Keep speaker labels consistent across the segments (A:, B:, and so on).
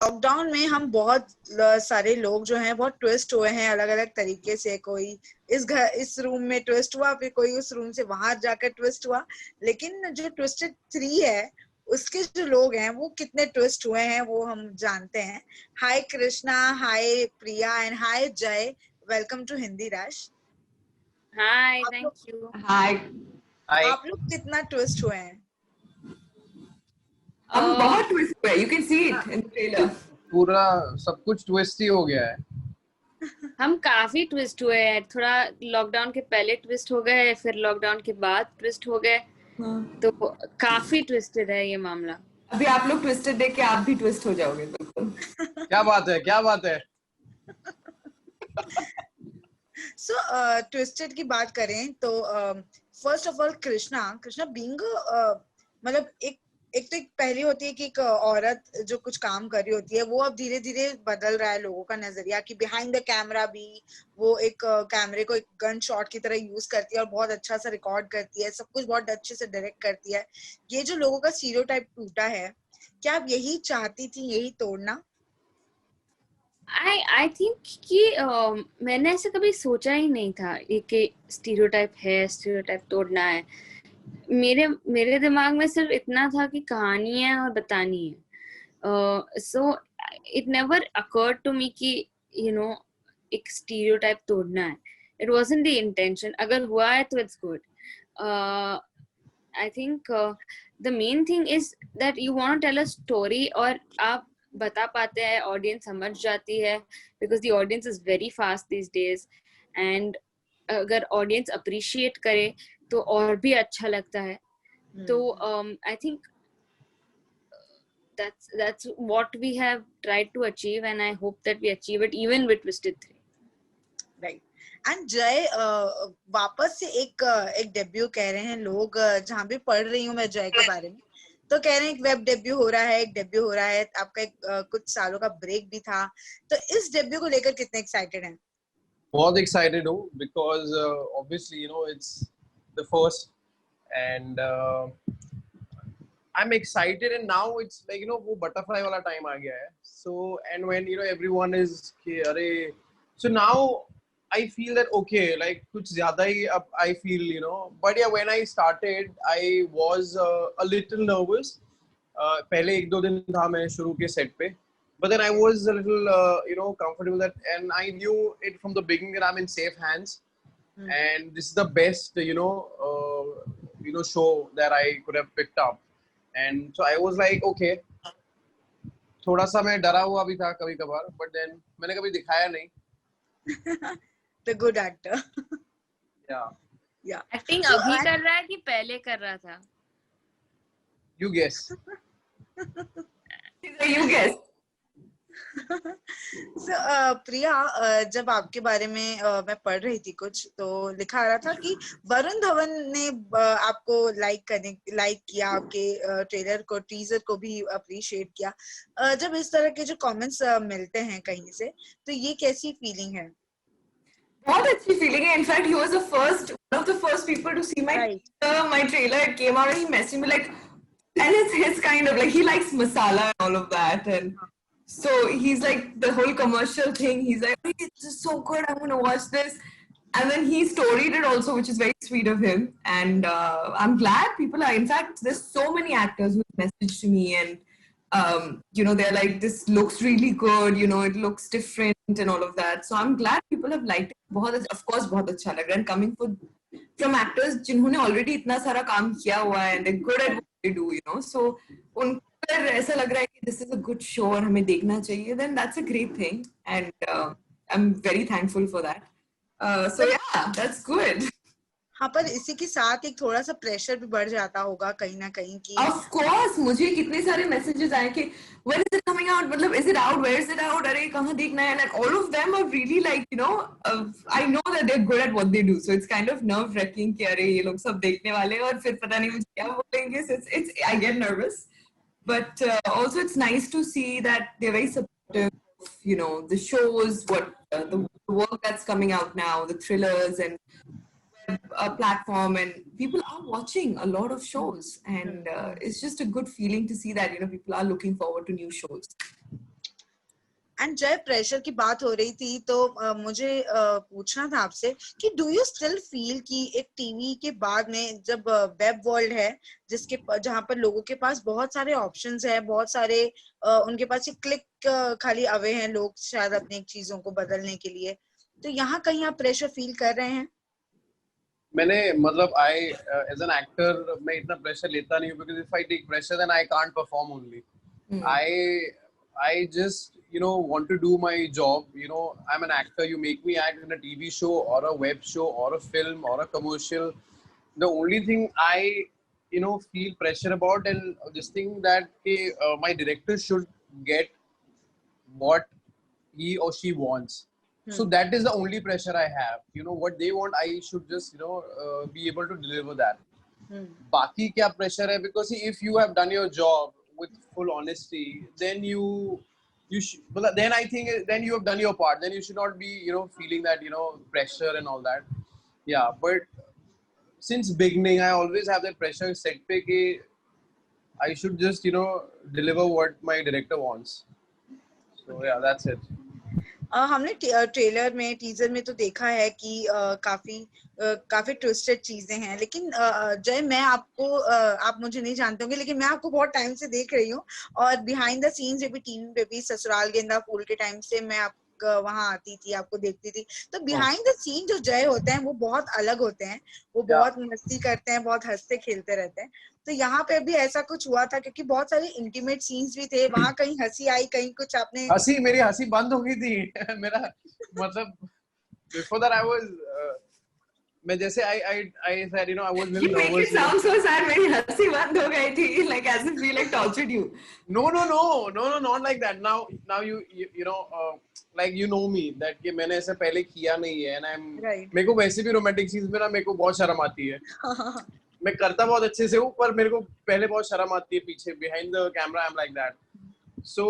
A: Lockdown में हम बहुत सारे लोग जो हैं बहुत ट्विस्ट हुए हैं अलग अलग तरीके से। कोई इस रूम में ट्विस्ट हुआ, फिर कोई उस रूम से बाहर जाकर ट्विस्ट हुआ। लेकिन जो ट्विस्टेड 3 है उसके जो लोग हैं वो कितने ट्विस्ट हुए हैं वो हम जानते हैं। हाय कृष्णा, हाय प्रिया and hi Jay, welcome to Hindi rush.
B: Hi, thank you.
C: Hi.
A: आप लोग कितना ट्विस्ट हुए हैं?
C: हम बहुत ट्विस्ट हुए, you can see it in the trailer.
D: पूरा सब कुछ ट्विस्ट ही हो गया है।
B: हम काफी ट्विस्ट हुए हैं। थोड़ा लॉकडाउन के पहले ट्विस्ट हो गए, फिर लॉकडाउन के बाद ट्विस्ट हो गए। तो काफी ट्विस्टेड है ये मामला।
C: अभी आप लोग ट्विस्टेड देख के आप भी ट्विस्ट हो जाओगे बिल्कुल।
D: क्या बात है, क्या बात है।
A: सो ट्विस्टेड की बात करें तो first of all Krishna being मतलब एक तो एक पहली होती है कि एक औरत जो कुछ काम कर रही होती है वो अब धीरे धीरे बदल रहा है लोगों का नजरिया कि बिहाइंड द कैमरा भी वो एक कैमरे को एक गन शॉट की तरह यूज करती है और बहुत अच्छा सा रिकॉर्ड करती है, सब कुछ बहुत अच्छे से डायरेक्ट करती है। ये जो लोगों का स्टीरियोटाइप टूटा है, क्या आप यही चाहती थी, यही तोड़ना?
B: आई थिंक कि मैंने ऐसे कभी सोचा ही नहीं था कि स्टीरियोटाइप है, स्टीरियोटाइप तोड़ना है। मेरे दिमाग में सिर्फ इतना था कि कहानी है और बतानी है। So it never occurred to me कि एक स्टीरियोटाइप तोड़ना है। It wasn't the intention. अगर हुआ है तो it's good. I think the main thing is that you want to tell a story और आप बता पाते हैं, ऑडियंस समझ जाती है, because the audience is very fast these days. And अगर ऑडियंस अप्रिशिएट करे तो और भी अच्छा लगता है। तो I think that's what we have tried to achieve, and I hope that we achieve it even with Twisted 3.
A: Right. And जय, वापस से एक डेब्यू कह रहे हैं लोग। जहां भी पढ़ रही हूँ मैं जय के बारे में तो कह रहे हैं एक वेब डेब्यू हो रहा है, एक डेब्यू हो रहा है। आपका एक कुछ सालों का ब्रेक भी था, तो इस डेब्यू को लेकर कितने एक्साइटेड हैं?
D: बहुत एक्साइटेड हूँ because obviously it's the first and I'm excited and now it's like वो butterfly वाला time आ गया है। So and when everyone is कि अरे, so now I feel that okay, like कुछ ज़्यादा ही अब I feel but yeah, when I started I was a little nervous. पहले 1-2 दिन था मैं शुरू के सेट पे, but then I was a little comfortable that, and I knew it from the beginning that I'm in safe hands. And this is the best show that I could have picked up, and so I was like okay. थोड़ा सा मैं डरा हुआ भी था कभी कभार, but then मैंने कभी दिखाया नहीं।
A: The good actor.
D: Yeah.
B: Acting अभी कर रहा है कि पहले कर रहा था?
D: You guess.
C: You guess.
A: So, प्रिया, जब आपके बारे में मैं पढ़ रही थी कुछ, तो लिखा आ रहा था कि वरुण धवन ने आपको लाइक किया, आपके ट्रेलर को, टीजर को भी अप्रिशिएट किया। जब इस तरह के जो कमेंट्स मिलते हैं कहीं से, तो ये कैसी फीलिंग है?
C: बहुत अच्छी फीलिंग है। In fact he was one of the first people to see my trailer. It came out and he messaged me like, and it's his kind of like, he likes masala and all of that, and so he's like the whole commercial thing. He's like, it's just so good, I'm gonna watch this. And then he storied it also, which is very sweet of him. And I'm glad people are. In fact, there's so many actors who messaged to me and they're like, this looks really good, it looks different and all of that. So I'm glad people have liked it. Of course, बहुत अच्छा लग रहा है. And coming from actors जिन्होंने already इतना सारा काम किया हुआ है and they're good at what they do, so उनको ऐसा लग रहा है कि this is a good show और हमें देखना चाहिए, then that's a great thing, and I'm very thankful for that. So yeah, that's good.
A: हाँ, पर इसी के साथ एक थोड़ा सा प्रेशर भी बढ़ जाता होगा कहीं ना कहीं की।
C: Of course, मुझे कितने सारे messages आए कि when is it coming out, मतलब is it out, where is it out, अरे कहाँ देखना है, and all of them are really like I know that they're good at what they do, so it's kind of nerve wracking कि अरे ये लोग सब देखने वाले हैं और फिर पता नहीं मुझे क्या बोलेंगे, so it's I get nervous, but also it's nice to see that they're very supportive of the shows, what the work that's coming out now, the thrillers and platform, and people are watching a lot of shows, and it's just a good feeling to see that people are looking forward to new shows.
A: And जब pressure की बात हो रही थी तो मुझे पूछना था आपसे कि डू यू स्टिल फील कि एक टीवी के बाद में जब वेब वर्ल्ड है जिसके जहाँ पर लोगों के पास बहुत सारे ऑप्शंस है, बहुत सारे उनके पास एक क्लिक खाली अवे हैं लोग शायद अपनी चीजों को बदलने के लिए, तो यहाँ कहीं आप प्रेशर फील कर रहे हैं?
D: मैंने मतलब आई एज एन एक्टर मैं इतना प्रेशर लेता नहीं हूँ, because if I take pressure then I can't perform only. I just want to do my job. I'm an actor. You make me act in a TV show or a web show or a film or a commercial. The only thing I feel pressure about, and this thing that my director should get what he or she wants. So that is the only pressure I have. What they want, I should just be able to deliver that. Baki kya pressure hai? Because see, if you have done your job with full honesty, then then I think then you have done your part. Then you should not be feeling that pressure and all that. Yeah, but since beginning I always have that pressure set pe ki I should just deliver what my director wants. So yeah, that's it.
A: हमने trailer में teaser में तो देखा है कि काफी twisted चीजें हैं, लेकिन जय मैं आपको आप मुझे नहीं जानते होंगे लेकिन मैं आपको बहुत टाइम से देख रही हूँ और बिहाइंड द सीन्स भी टीवी पे भी ससुराल गेंदा फूल के टाइम से मैं आप वहां आती थी, आपको देखती थी, तो बिहाइंड द सीन जो जय होते हैं वो बहुत अलग होते हैं, वो बहुत मस्ती करते हैं, बहुत हंसते खेलते रहते हैं. तो यहाँ पे भी ऐसा कुछ हुआ था क्योंकि बहुत सारे इंटीमेट सीन्स भी थे वहां, कहीं हंसी आई, कहीं कुछ आपने
D: मेरी हंसी बंद हो गई थी मेरा मतलब before that I was मैं जैसे I said I was little nervous.
C: You make it sound so sad. मेरी हंसी बंद हो गई थी, like as if we like tortured you.
D: No, not like that. Now you know like you know me that कि मैंने ऐसे पहले किया नहीं है, and मेरे को वैसे भी रोमांटिक सीन्स में ना मेरे को बहुत शर्म आती है. मैं करता बहुत अच्छे से हूँ पर मेरे को पहले बहुत शर्म आती है पीछे behind the camera I'm like that. So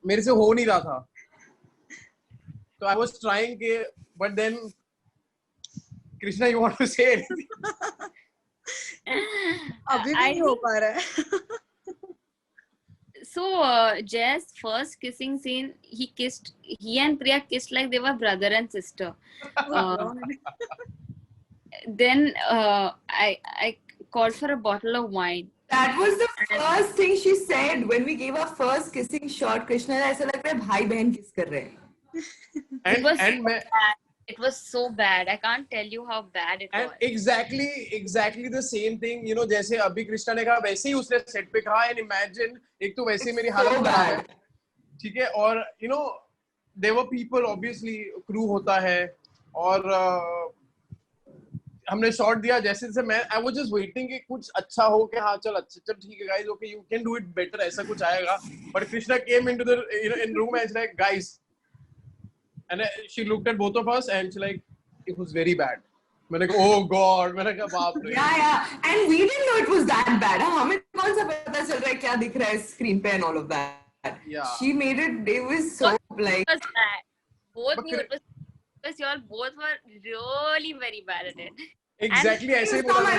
D: मेरे से हो नहीं रहा था, तो I was trying के but then Krishna, you want to say anything?
A: अभी भी नहीं हो पा रहा है.
B: So Jay's first kissing scene, he and Priya kissed like they were brother and sister. Then I called for a bottle of wine.
C: That was the first thing she said when we gave our first kissing shot. Krishna ऐसा लग रहा है भाई बहन किस कर रहे हैं.
B: It was so bad. I can't tell you how bad it was.
D: Exactly the same thing. जैसे अभी कृष्णा ने कहा वैसे ही उसने सेट पे कहा. And imagine एक तो वैसे मेरी हालत खराब है, ठीक है, और there were people, obviously crew होता है, और हमने शॉट दिया जैसे जैसे मैं I was just waiting कि कुछ अच्छा हो कि हाँ चल अच्छा ठीक है guys, okay you can do it better, ऐसा कुछ आएगा. But Krishna came into the in room and it's like guys. And she looked at both of us and she like, it was very bad. मैंने कहा oh god, मैंने कहा बाप रे.
C: Yeah, and we didn't know it was that bad. हमें कौन सा पता चल रहा है क्या दिख रहा है स्क्रीन पे and all of that.
D: Yeah.
C: She made it. It was so like.
B: It was bad. Both knew it was because you all both were really very bad at it.
D: Exactly ऐसे ही बोला.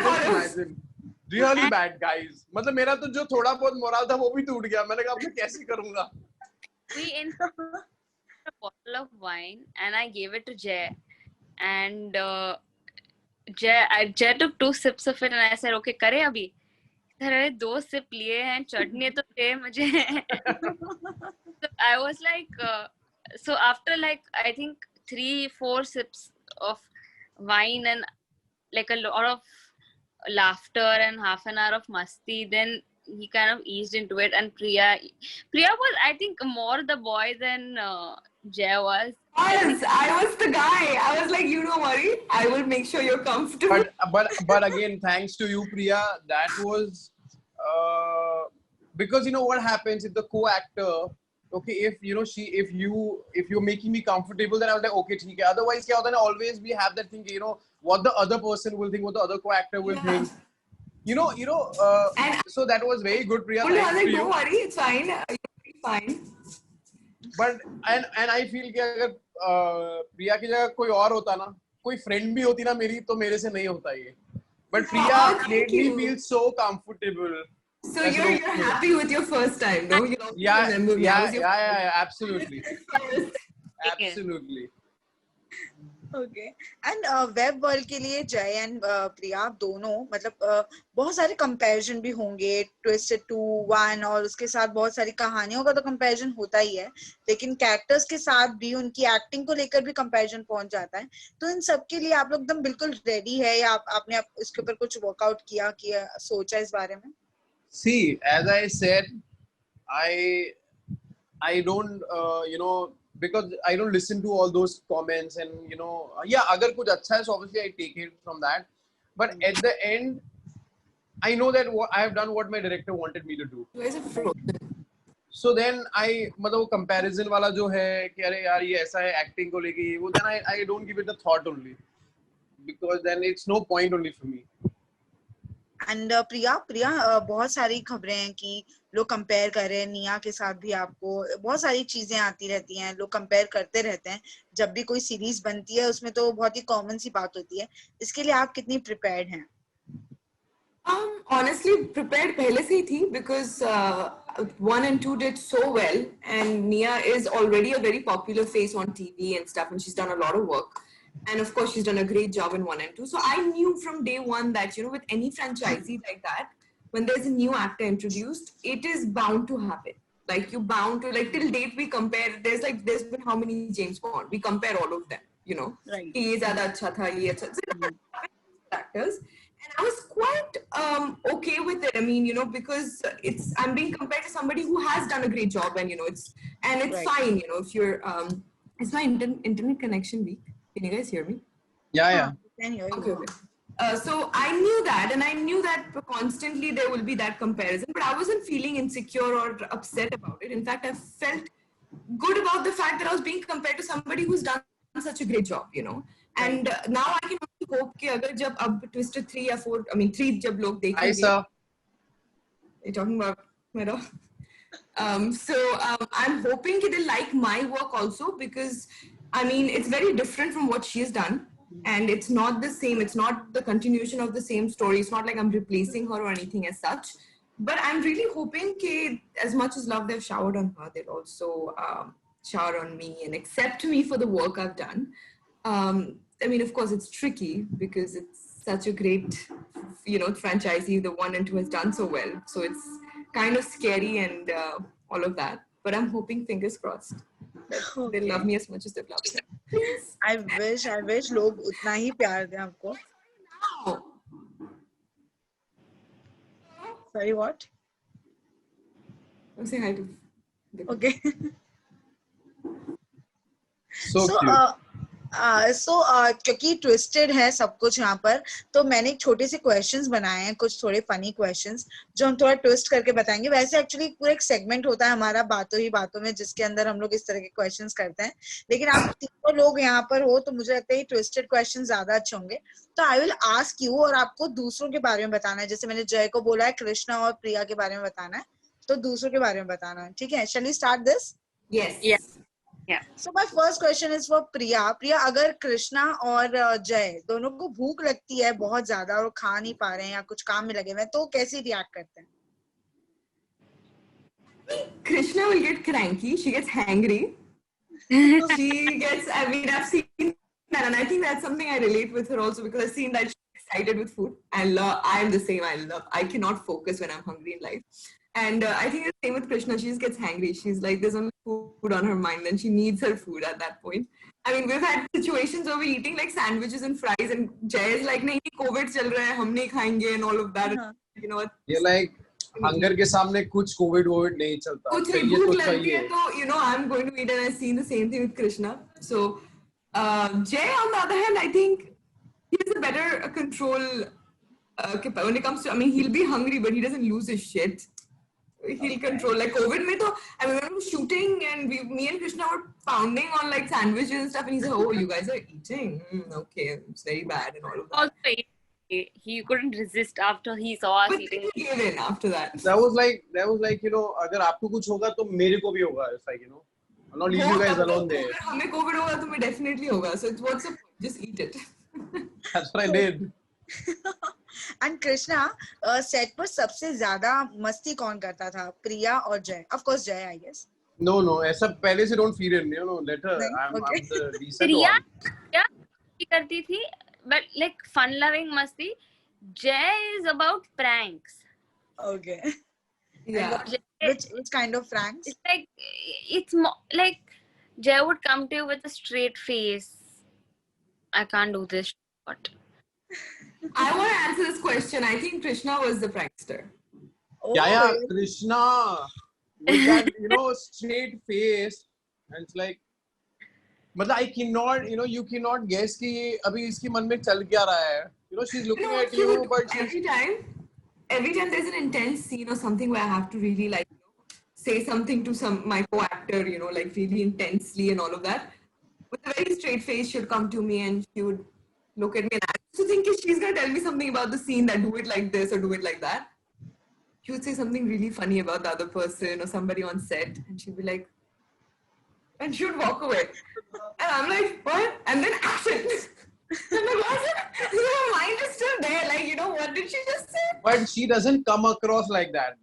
D: Really bad guys. मतलब मेरा तो जो थोड़ा बहुत moral था वो भी टूट गया. मैंने कहा अब मैं कैसे करूँगा.
B: We in a bottle of wine and I gave it to Jay, and Jay took 2 sips of it and I said okay करे अभी. अरे 2 sip लिए हैं, चटनी तो दे मुझे. So I was like so after like I think 3-4 sips of wine and like a lot of laughter and half an hour of masti, then he kind of eased into it. And Priya was I think more the boy than Jay was.
C: Yes, I was the guy. I was like, you don't worry, I will make sure you're comfortable.
D: But again, thanks to you, Priya, that was because what happens if the co-actor, okay, if you're making me comfortable, then I was like okay ठीक है. Otherwise क्या होता है ना, always we have that thing what the other person will think, what the other co-actor will think. And so that was very good, Priya.
C: Don't worry, it's fine. You'll be fine.
D: But and I feel कि अगर प्रिया की जगह कोई और होता ना, कोई friend भी होती ना मेरी, तो मेरे से नहीं होता ये. But Priya made me feel so comfortable.
C: So you're happy with your first time, no? You remember me.
D: Absolutely. Absolutely.
A: Okay and web world के लिए जय एंड प्रिया आप दोनों मतलब बहुत सारे कंपैरिजन भी होंगे ट्विस्टेड 2, 1 और उसके साथ बहुत सारी कहानियों का तो कंपैरिजन होता ही है, लेकिन कैरेक्टर्स के साथ भी उनकी एक्टिंग को लेकर भी कंपैरिजन पहुंच जाता है। तो इन सब के लिए आप लोग एकदम बिल्कुल रेडी है या आपने इसके ऊपर कुछ वर्कआउट किया सोचा इस बारे में?
D: See, as I said, I don't because I don't listen to all those comments and agar kuch acha hai so obviously I take it from that, but at the end I know that I have done what my director wanted me to do. So then मतलब comparison वाला जो है कि अरे यार ये ऐसा है acting को लेके वो, then I don't give it a thought only, because then it's no point only for me.
A: And Priya बहुत सारी खबरें हैं कि लोग कंपेयर कर रहे हैं निया के साथ भी, आपको बहुत सारी चीजें आती रहती हैं, लोग कंपेयर करते रहते हैं जब भी कोई सीरीज बनती है, उसमें तो बहुत ही कॉमन सी बात होती है। इसके लिए आप कितनी प्रिपेयर्ड हैं?
C: Honestly, prepared पहले से ही थी, because 1 and 2 did so well, and Nia is already a very popular face on TV and stuff, and she's done a lot of work. And of course, she's done a great job in 1 and 2. So I knew from day one that, with any franchisee like that, when there's a new actor introduced, it is bound to happen. Like, you're bound to, like, till date we compare, there's been how many James Bond? We compare all of them,
A: Right.
C: Ye zyada acha tha, ye acha. So actors. And I was quite okay with it. I mean, because I'm being compared to somebody who has done a great job, and, it's right. Fine, if you're, it's my internet connection weak. Can you guys hear me?
D: Yeah.
A: Can hear you.
C: Okay. So I knew that, and I knew that constantly there will be that comparison, but I wasn't feeling insecure or upset about it. In fact, I felt good about the fact that I was being compared to somebody who's done such a great job, And now I can only hope कि अगर जब अब Twisted 3 या 4, I mean 3 जब लोग देखेंगे.
D: Hi sir.
C: You're talking about मेरा. So I'm hoping that they like my work also, because I mean, it's very different from what she has done, and it's not the same. It's not the continuation of the same story. It's not like I'm replacing her or anything as such. But I'm really hoping that as much as love they've showered on her, they'll also shower on me and accept me for the work I've done. I mean, of course, it's tricky because it's such a great, franchisee. The 1 and 2 has done so well. So it's kind of scary and all of that. But I'm hoping, fingers crossed, they love me as much as they've loved her.
A: I wish लोग उतना ही प्यार दें आपको. Sorry, what?
C: I'm saying hi to.
A: Okay.
D: So cute.
A: क्योंकि twisted है सब कुछ यहाँ पर, तो मैंने एक छोटे से क्वेश्चंस बनाए हैं, कुछ थोड़े फनी क्वेश्चंस जो हम थोड़ा ट्विस्ट करके बताएंगे। वैसे एक्चुअली पूरा एक सेगमेंट होता है हमारा बातों ही बातों में, जिसके अंदर हम लोग इस तरह के क्वेश्चंस करते हैं, लेकिन आप तीनों लोग यहाँ पर हो तो मुझे लगता है ट्विस्टेड क्वेश्चन ज्यादा अच्छे होंगे। तो आई विल आस्क यू, और आपको दूसरों के बारे में बताना है। जैसे मैंने जय को बोला है कृष्णा और प्रिया के बारे में बताना है, तो दूसरों के बारे में बताना है। ठीक है, shall we start this?
C: Yes.
B: Yeah.
A: So my first question is for Priya. Priya, अगर कृष्णा और जय दोनों को भूख लगती है बहुत ज्यादा और खा नहीं पा रहे हैं या कुछ काम में लगे हुए हैं, तो कैसे रिएक्ट करते हैं?
C: Krishna will get cranky. She gets hangry. She gets. I mean, I've seen that, and I think that's something I relate with her also, because I've seen that she's excited with food. I am the same. I cannot focus when I'm hungry in life. And I think the same with Krishna. She just gets hangry. She's like, there's only food on her mind, and she needs her food at that point. I mean, we've had situations where we're eating like sandwiches and fries, and Jay is like, "नहीं, COVID चल रहा है, हम नहीं खाएंगे," and all of that. You know.
D: You're like, hunger के सामने कुछ COVID नहीं चलता.
C: कुछ नहीं, भूख लगती है तो I'm going to eat, and I've seen the same thing with Krishna. So Jay, on the other hand, I think he has a better control when it comes to. I mean, he'll be hungry, but he doesn't lose his shit. He'll control. Like COVID mein to, I mean, when we were shooting and me and Krishna were pounding on like sandwiches and stuff, and he's like, "Oh, you guys are eating? Okay, it's very bad," and all of that.
B: Also, he couldn't resist after he saw us eating.
C: But he gave in after that.
D: That was like अगर आपको कुछ होगा तो मेरे को भी होगा. It's like I'm not leaving you guys alone there.
C: हमें COVID होगा तो मैं definitely होगा. So what's the point? Just eat it.
D: That's what I did.
A: And Krishna, set पर सबसे ज्यादा मस्ती कौन करता था, प्रिया और जय? ऑफ कोर्स जय, आई गेस.
D: No, ऐसा पहले से don't feed in, let her.
A: नहीं,
D: I'm
A: okay.
D: the decent
B: Priya
D: one.
B: क्या करती थी, but like fun loving मस्ती. Jay is about pranks.
A: Okay.
C: Yeah.
A: Which kind of pranks?
B: It's like, it's more like Jay would come to you with a straight face. I can't do this. What?
C: I want to answer this question. I think Krishna was the prankster.
A: Oh,
D: Yeah, Krishna with that, straight face, and it's like, मतलब I cannot, you cannot guess कि अभी इसकी मन में चल क्या रहा है. She's looking
C: what
D: at
C: she
D: you,
C: would do
D: but she's
C: every time there's an intense scene or something where I have to really like say something to my co-actor, like really intensely and all of that. With a very straight face, she'd come to me and she would look at me, and I used to think she's gonna tell me something about the scene, that do it like this or do it like that. She would say something really funny about the other person or somebody on set, and she'd be like, and she would walk away. And I'm like, what? And then action. I'm like, what? Your mind is still there. Like, what did she just say?
D: but she doesn't come across like that,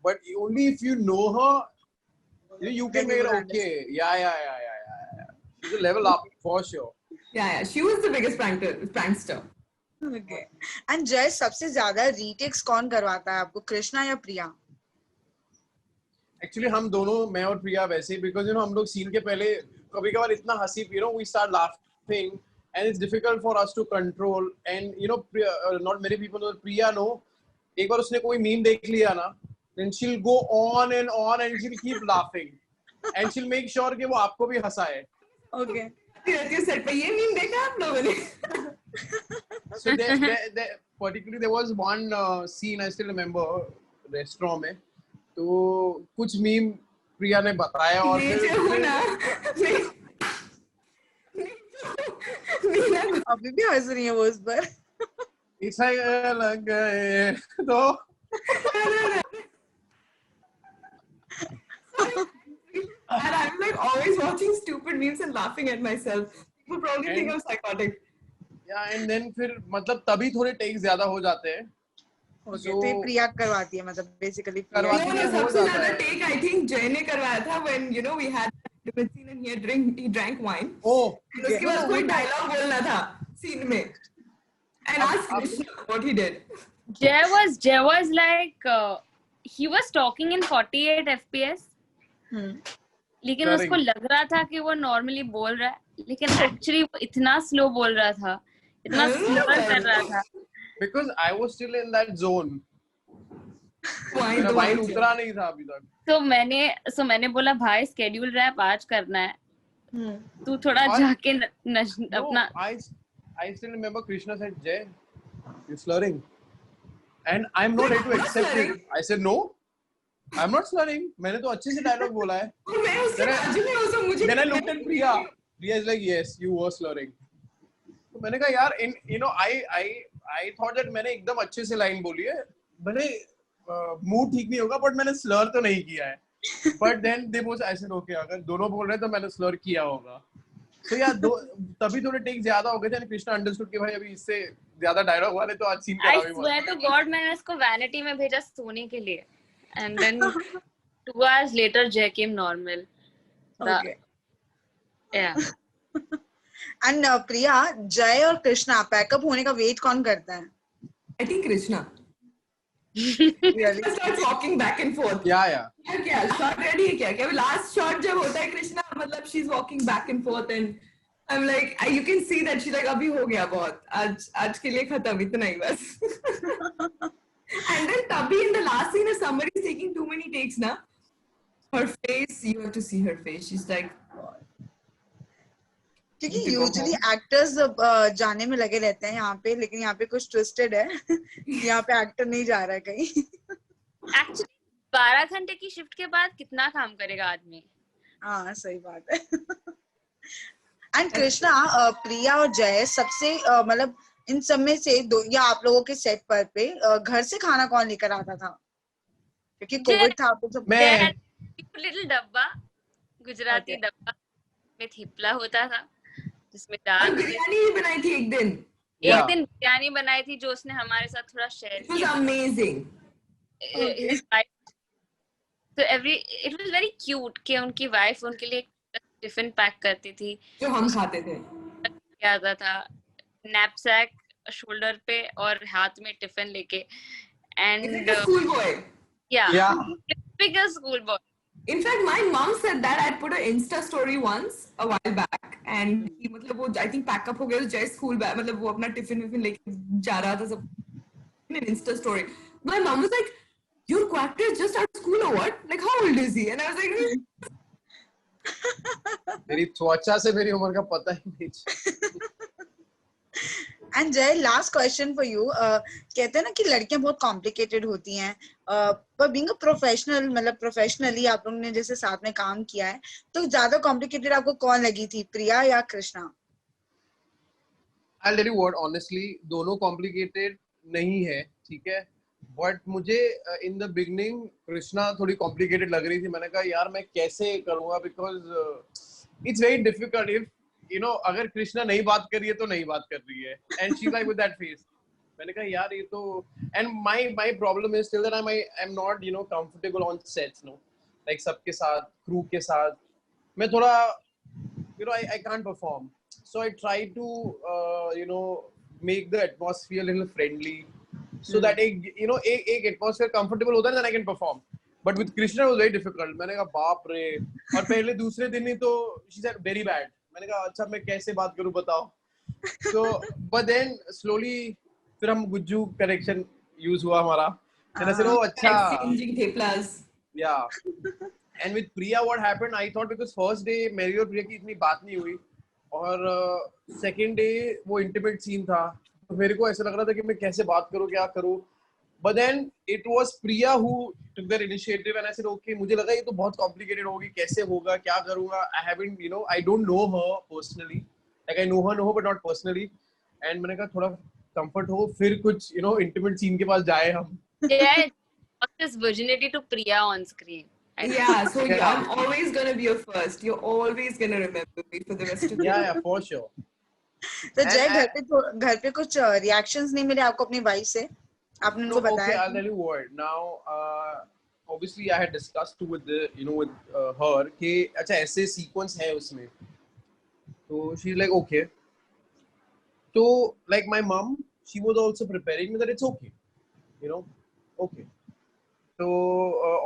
D: But only if you know her, you can
A: Then you
D: make it
A: will
D: okay. Yeah. She's a level up for sure.
C: Yeah. She was the biggest prankster.
A: Okay. And जय, सबसे ज्यादा retakes कौन करवाता है आपको, कृष्णा या प्रिया?
D: Actually, हम दोनों, मैं और प्रिया वैसे, because हम लोग सीन के पहले कभी कभार इतना हंसी, we start laughing and it's difficult for us to control, and not many people know. Priya know, एक बार उसने कोई मीम देख लिया ना, then she'll go on and she'll keep laughing and she'll make sure कि वो आपको भी हंसाए.
A: Okay.
C: सेट पे ये मीम देखा आप लोगों ने?
D: So particularly there was one scene I still remember, restaurant में, तो कुछ मीम प्रिया ने बताया और
A: अभी भी हंस रही है वो उस पर.
D: इसे लग गए तो
C: And I'm like always watching stupid memes and laughing at myself. People probably think I'm psychotic.
D: Yeah, and then फिर मतलब तभी थोड़े टेक्स ज्यादा हो जाते हैं.
A: Okay, तो ये प्रिया करवाती है, मतलब बेसिकली
D: करवाती
C: No,
D: है, हो
C: सबसे
D: जाता
C: ज्यादा
D: है.
C: take I think Jay ने करवाया था when we had intimate scene and he drank wine.
D: Oh,
C: And उसके बाद कोई dialogue बोलना था scene में. And ask Krishna what he did.
B: Jay was like, he was talking in 48 FPS. लेकिन उसको लग रहा था कि वो नॉर्मली बोल रहा है, लेकिन एक्चुअली वो इतना स्लो बोल रहा था, इतना स्लो कर रहा था.
D: because I was still in that zone.
C: Wine
D: wine उतरा नहीं था अभी तक.
B: तो मैंने बोला भाई स्केड्यूल रैप आज करना है, तू थोड़ा जाके अपना.
D: I still remember Krishna said, Jay, you're slurring. And I'm not ready to accept it. I said, no, I'm not slurring. मैंने तो अच्छे से डायलॉग बोला है. Then I looked at Priya. Priya is like, yes, you were slurring. तो मैंने कहा यार, I thought that मैंने एकदम अच्छे से लाइन बोली है. भले मूड ठीक नहीं होगा, but मैंने slur तो नहीं किया है. But then they both, I said, okay, अगर दोनों बोल रहे हैं तो मैंने slur किया होगा. So yeah, तभी थोड़े टेक ज्यादा हो गए थे. कृष्णा अंडरस्टूड कि भाई अभी इससे ज्यादा डायलॉग वाले तो आज सीन करा भी मत.
B: I swear to God, मैंने इसको वैनिटी में भेजा सोने के लिए, and then 2 hours later Jay came normal.
A: Okay.
B: Yeah.
A: And प्रिया, जय और कृष्णा पैकअप होने का वेट कौन करता है?
C: I think Krishna.
A: Really?
C: Starts walking back and forth.
D: Yeah.
C: क्या shot ready है क्या? Last shot जब होता है कृष्णा, मतलब she's walking back and forth and I'm like, you can see that she's like अभी हो गया बहुत, आज के लिए खत्म, इतना ही बस. And then तभी in the last scene, if somebody is taking too many takes ना, her face, you have to see her face. She's like,
A: क्योंकि यूजुअली एक्टर्स जाने में लगे रहते हैं यहाँ पे, लेकिन यहाँ पे कुछ ट्विस्टेड है. यहाँ पे एक्टर नहीं जा रहा है कहीं.
B: Actually 12 घंटे की शिफ्ट के बाद कितना काम करेगा आदमी.
A: हाँ, सही बात है. एंड कृष्णा, प्रिया और जय सबसे मतलब इन सब में से दो, या आप लोगों के सेट पर पे घर से खाना कौन लेकर आता था? क्योंकि कोविड था तो सब.
D: मैं
B: लिटिल डब्बा, गुजराती डब्बा में थेपला होता था जिसमें दाल.
C: बिरयानी भी बनाई थी एक दिन.
B: एक दिन बिरयानी बनाई थी जो उसने हमारे साथ थोड़ा शेयर
C: It was
B: किया।
C: amazing.
B: His wife, so it was very cute कि उनकी वाइफ उनके लिए टिफिन पैक करती थी
C: जो हम खाते थे।
B: क्या आता था नैपसैक शोल्डर पे और हाथ में टिफिन लेके
C: It's like
B: and
C: a schoolboy.
B: yeah typical school boy.
C: In fact, my mom said that I put an Insta story once a while back, and he मतलब वो I think pack up हो गया तो जय school bag मतलब वो अपना tiffin विफिन लेके जा रहा था सब in an Insta story. My mom was like, "Your character is just out of school or what? Like how old is he?" And I was like,
D: मेरी त्वचा से मेरी उम्र का पता ही नहीं।
A: एंड जय लास्ट क्वेश्चन फॉर यू, कहते हैं ना कि लड़कियां बहुत कॉम्प्लिकेटेड होती हैं, पर बीइंग अ प्रोफेशनल मतलब प्रोफेशनली आप लोगों ने जैसे साथ में काम किया है तो ज्यादा कॉम्प्लिकेटेड आपको कौन लगी थी, प्रिया या Krishna?
D: I'll tell you what, honestly, दोनों complicated नहीं है, ठीक है, बट मुझे इन द बिगनिंग कृष्णा थोड़ी कॉम्प्लिकेटेड लग रही थी। मैंने कहा यार मैं कैसे करूँगा, because it's very difficult if you know अगर कृष्णा नहीं बात कर रही है तो नहीं बात कर रही है, and she like with that face. मैंने कहा यार ये तो, and my problem is still that I am not you know comfortable on sets, know like सबके साथ क्रू के साथ मैं थोड़ा you know I can't perform, so I try to you know make the atmosphere a little friendly so that एक atmosphere comfortable होता है, then I can perform. But with Krishna it was very difficult. मैंने कहा बाप रे, और पहले दूसरे दिन ही तो she said very bad. मैंने कहा अच्छा मैं कैसे बात करूं बताओ। So but then slowly फिर हम गुज्जू correction use हुआ हमारा, then I said oh अच्छा
C: exchanging theplas.
D: Yeah. And with Priya what happened, I thought because first day मेरी और प्रिया की इतनी बात नहीं हुई, और सेकेंड डे वो इंटीमेट सीन था, तो मेरे को ऐसा लग रहा था कि मैं कैसे बात करूं क्या करूं, but then it was Priya who took that initiative and I said okay, मुझे लगा ये तो बहुत कॉम्प्लिकेटेड होगी, कैसे होगा क्या करूंगा, I haven't you know I don't know her personally, like I know her but not personally, and मैंने कहा थोड़ा कंफर्ट हो फिर कुछ यू नो इंटीमेट सीन के पास जाए हम।
B: Yeah, lost his virginity to Priya on screen.
C: Yeah, so I'm always gonna be your first. You're always gonna remember me for the rest of the
D: Yeah, for sure.
A: तो जय घर पे कुछ reactions नहीं मिले आपको अपनी वाइफ से? आपने उनको बताया?
D: Okay, I'll tell you what. Now, obviously, I had discussed with the, with her कि अच्छा ऐसे sequence है उसमें, तो she's like okay. So like my mom, she was also preparing me that it's okay, okay. So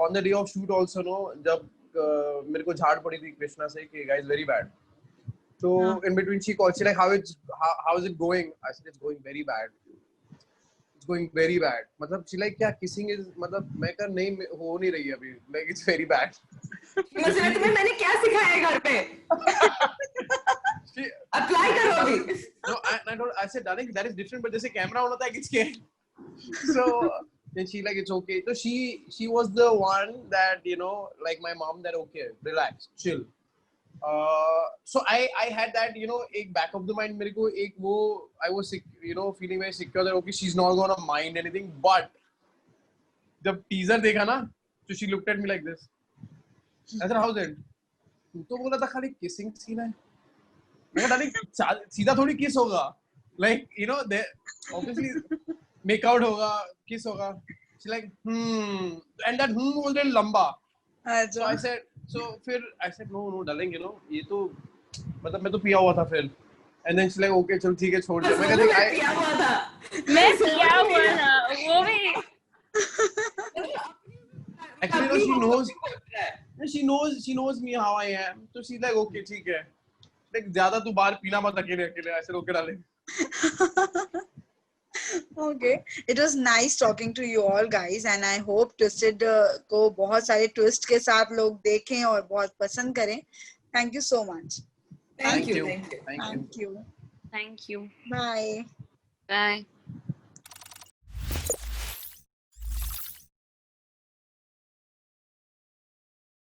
D: on the day of shoot also, जब मेरे को झाड़ पड़ी थी कृष्णा से कि guys very bad. So in between she called, she like how is it going? I said it's going very bad. It's going very bad. मतलब she like क्या kissing is मतलब मैं कर नहीं हो नहीं रही अभी, like it's very bad.
C: मतलब तुम्हें मैंने क्या सिखाया है घर पे? Apply करो अभी.
D: No, I said darling that is different, but जैसे कैमरा होना था किसके? So then she like it's okay. So she was the one that like my mom that okay relax chill. So I had that एक back of the mind मेरे को एक वो I was feeling very secure that okay she's not gonna mind anything, but जब teaser देखा ना so she looked at me like this. I said how's it? तू तो बोला था खाली kissing scene है, मैं कहा darling सीधा थोड़ी kiss होगा, like there obviously make out होगा kiss होगा. She like and that was a little lamba. So I said no darling ये तो मतलब मैं तो पिया हुआ था फिर, and then she's like okay चल ठीक है छोड़ दे, मैं कहता
C: पिया हुआ था
B: वो भी
D: actually she knows me how I am, so she's like okay ठीक है, like ज्यादा तू बाहर पीना मत अकेले I said okay darling.
A: Okay, it was nice talking to you all guys and I hope Twisted को बहुत सारे twist के साथ लोग देखें और बहुत पसंद करें. Thank you so much.
C: Thank you.
A: Thank you.
B: thank you.
A: Bye.
B: Bye.